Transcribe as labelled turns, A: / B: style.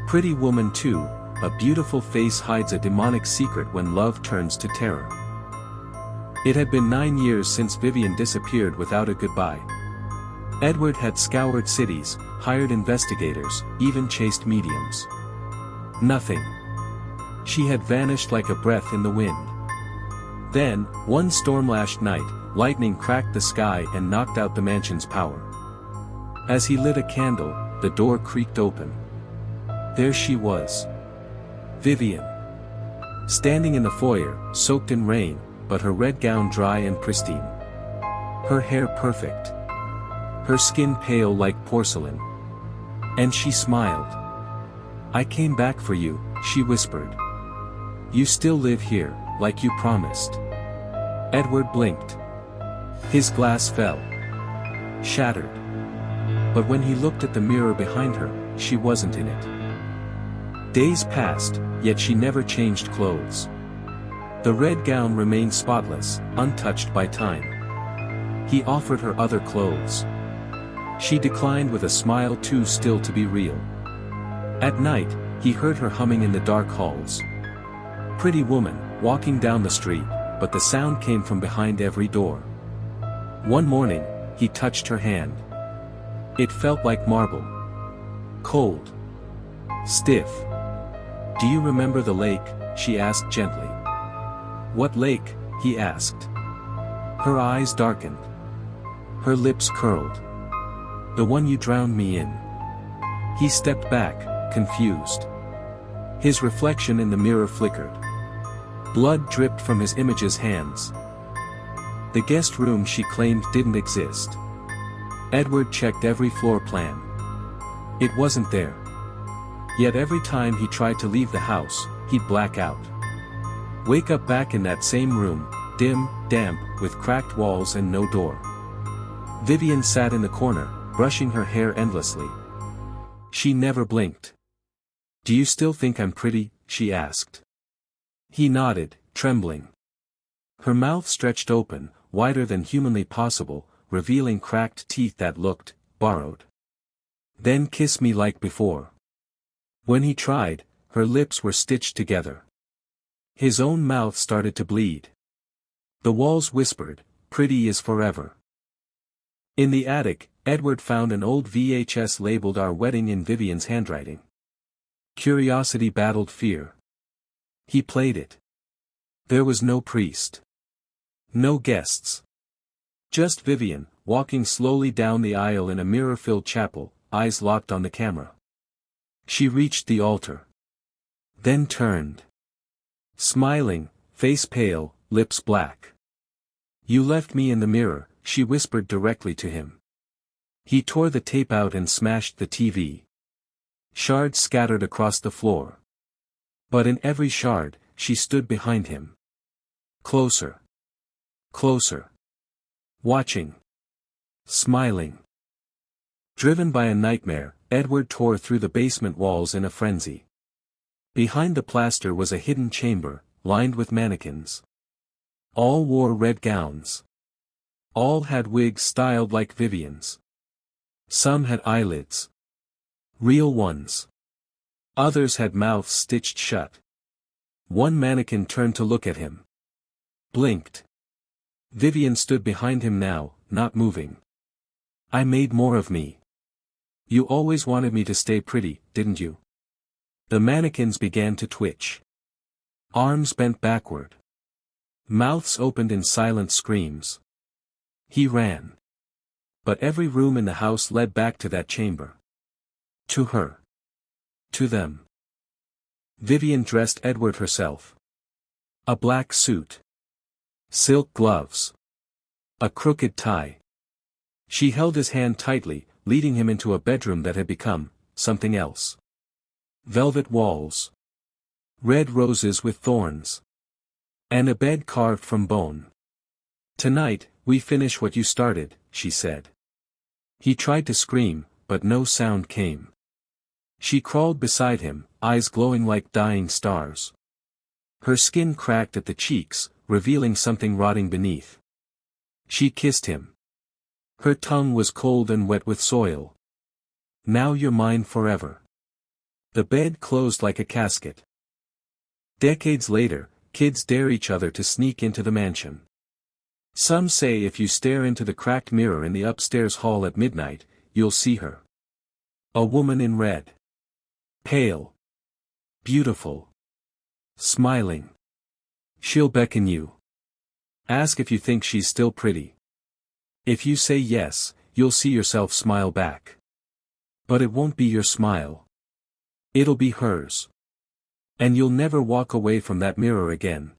A: Pretty woman too, a beautiful face hides a demonic secret when love turns to terror. It had been 9 years since Vivian disappeared without a goodbye. Edward had scoured cities, hired investigators, even chased mediums. Nothing. She had vanished like a breath in the wind. Then, one storm-lashed night, lightning cracked the sky and knocked out the mansion's power. As he lit a candle, the door creaked open. There she was. Vivian. Standing in the foyer, soaked in rain, but her red gown dry and pristine. Her hair perfect. Her skin pale like porcelain. And she smiled. "I came back for you," she whispered. "You still live here, like you promised." Edward blinked. His glass fell. Shattered. But when he looked at the mirror behind her, she wasn't in it. Days passed, yet she never changed clothes. The red gown remained spotless, untouched by time. He offered her other clothes. She declined with a smile too still to be real. At night, he heard her humming in the dark halls. Pretty woman, walking down the street, but the sound came from behind every door. One morning, he touched her hand. It felt like marble. Cold. Stiff. "Do you remember the lake?" she asked gently. "What lake?" he asked. Her eyes darkened. Her lips curled. "The one you drowned me in." He stepped back, confused. His reflection in the mirror flickered. Blood dripped from his image's hands. The guest room she claimed didn't exist. Edward checked every floor plan. It wasn't there. Yet every time he tried to leave the house, he'd black out. Wake up back in that same room, dim, damp, with cracked walls and no door. Vivian sat in the corner, brushing her hair endlessly. She never blinked. "Do you still think I'm pretty?" she asked. He nodded, trembling. Her mouth stretched open, wider than humanly possible, revealing cracked teeth that looked borrowed. "Then kiss me like before." When he tried, her lips were stitched together. His own mouth started to bleed. The walls whispered, "Pretty is forever." In the attic, Edward found an old VHS labeled "Our Wedding" in Vivian's handwriting. Curiosity battled fear. He played it. There was no priest. No guests. Just Vivian, walking slowly down the aisle in a mirror-filled chapel, eyes locked on the camera. She reached the altar. Then turned. Smiling, face pale, lips black. "You left me in the mirror," she whispered directly to him. He tore the tape out and smashed the TV. Shards scattered across the floor. But in every shard, she stood behind him. Closer. Closer. Watching. Smiling. Driven by a nightmare, Edward tore through the basement walls in a frenzy. Behind the plaster was a hidden chamber, lined with mannequins. All wore red gowns. All had wigs styled like Vivian's. Some had eyelids. Real ones. Others had mouths stitched shut. One mannequin turned to look at him. Blinked. Vivian stood behind him now, not moving. "I made more of me. You always wanted me to stay pretty, didn't you?" The mannequins began to twitch. Arms bent backward. Mouths opened in silent screams. He ran. But every room in the house led back to that chamber. To her. To them. Vivian dressed Edward herself. A black suit. Silk gloves. A crooked tie. She held his hand tightly, leading him into a bedroom that had become something else. Velvet walls. Red roses with thorns. And a bed carved from bone. "Tonight, we finish what you started," she said. He tried to scream, but no sound came. She crawled beside him, eyes glowing like dying stars. Her skin cracked at the cheeks, revealing something rotting beneath. She kissed him. Her tongue was cold and wet with soil. "Now you're mine forever." The bed closed like a casket. Decades later, kids dare each other to sneak into the mansion. Some say if you stare into the cracked mirror in the upstairs hall at midnight, you'll see her. A woman in red. Pale. Beautiful. Smiling. She'll beckon you. Ask if you think she's still pretty. If you say yes, you'll see yourself smile back. But it won't be your smile. It'll be hers. And you'll never walk away from that mirror again.